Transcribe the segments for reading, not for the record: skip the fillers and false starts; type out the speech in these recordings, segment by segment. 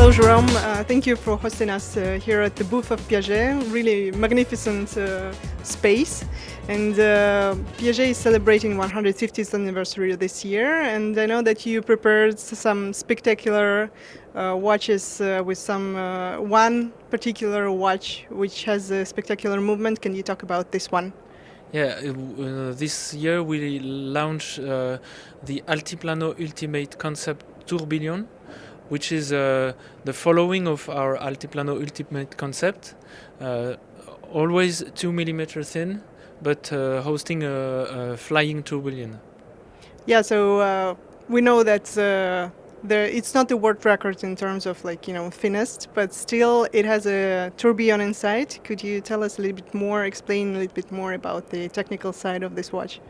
Hello, Jérôme. Thank you for hosting us here at the booth of Piaget. Really magnificent space. And Piaget is celebrating 150th anniversary this year. And I know that you prepared some spectacular watches with some one particular watch which has a spectacular movement. Can you talk about this one? Yeah, this year we launched the Altiplano Ultimate Concept Tourbillon, which is the following of our Altiplano Ultimate Concept, always 2 millimeter thin, but hosting a flying tourbillon. Yeah, so we know that it's not the world record in terms of thinnest, but still it has a tourbillon inside. Could you tell us a little bit more, explain a little bit more about the technical side of this watch?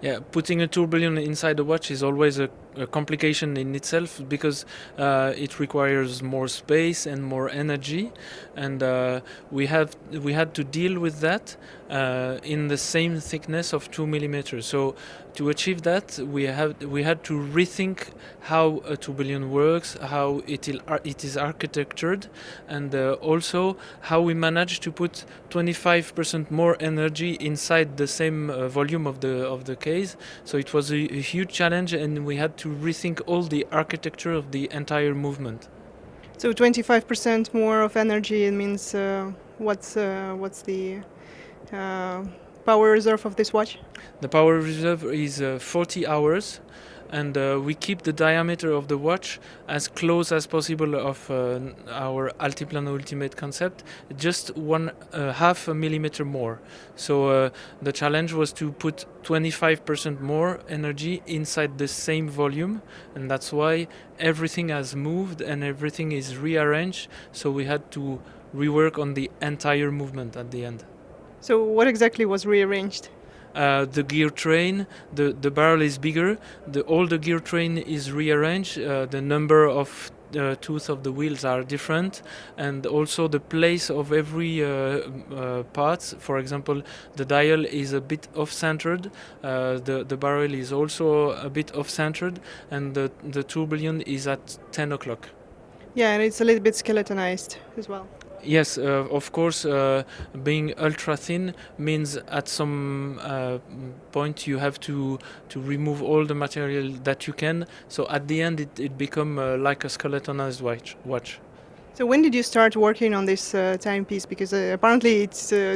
Yeah, putting a tourbillon inside a watch is always a complication in itself because it requires more space and more energy, and we had to deal with that in the same thickness of 2 millimeters. So to achieve that, we had to rethink how a tourbillon works, how it is architectured, and also how we managed to put 25% more energy inside the same volume of the case. So it was a huge challenge, and we had to rethink all the architecture of the entire movement. So 25% more of energy, it means what's the power reserve of this watch? The power reserve is 40 hours, and we keep the diameter of the watch as close as possible of our Altiplano Ultimate Concept, just half a millimeter more. So the challenge was to put 25% more energy inside the same volume, and that's why everything has moved and everything is rearranged, so we had to rework on the entire movement at the end. So what exactly was rearranged? The gear train, the barrel is bigger, all the gear train is rearranged, the number of tooth of the wheels are different, and also the place of every part. For example, the dial is a bit off-centered, the barrel is also a bit off-centered, and the tourbillon is at 10 o'clock. Yeah, and it's a little bit skeletonized as well. Yes, of course, being ultra thin means at some point you have to remove all the material that you can. So at the end it become like a skeletonized watch. So when did you start working on this timepiece? Because apparently it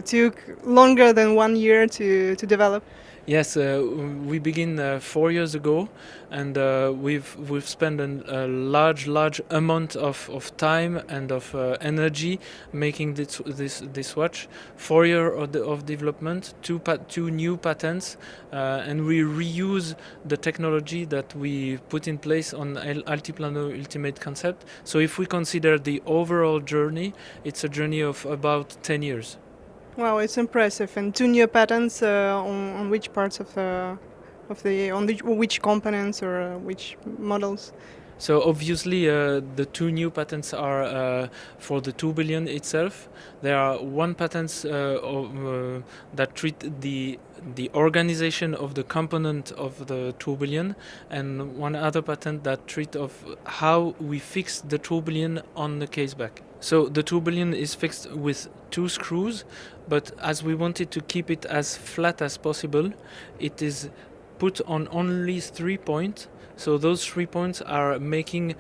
took longer than 1 year to develop. Yes, we begin 4 years ago, and we've spent a large amount of time and of energy making this watch. 4 years of development, two new patents, and we reuse the technology that we put in place on Altiplano Ultimate Concept. So if we consider the overall journey, it's a journey of about 10 years. Wow, it's impressive. And two new patents on which parts of which components or which models? So obviously the two new patents are for the tourbillon itself. There are one patent that treat the organization of the component of the tourbillon, and one other patent that treat of how we fix the tourbillon on the caseback. So the tourbillon is fixed with 2 screws, but as we wanted to keep it as flat as possible, it is put on only 3 points. So those 3 points are making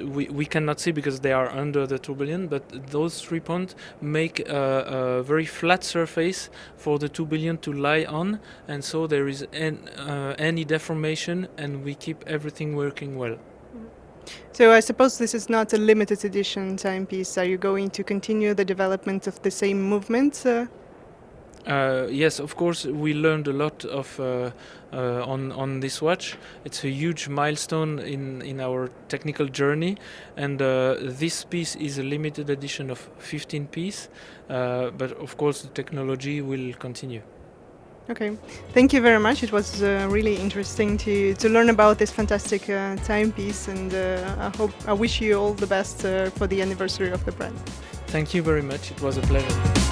we cannot see because they are under the tourbillon, but those 3 points make a very flat surface for the tourbillon to lie on, and so there is any deformation, and we keep everything working well. So I suppose this is not a limited edition timepiece. Are you going to continue the development of the same movement? Yes, of course, we learned a lot on this watch. It's a huge milestone in our technical journey, and this piece is a limited edition of 15 pieces, but of course the technology will continue. Okay, thank you very much. It was really interesting to learn about this fantastic timepiece, and I wish you all the best for the anniversary of the brand. Thank you very much. It was a pleasure.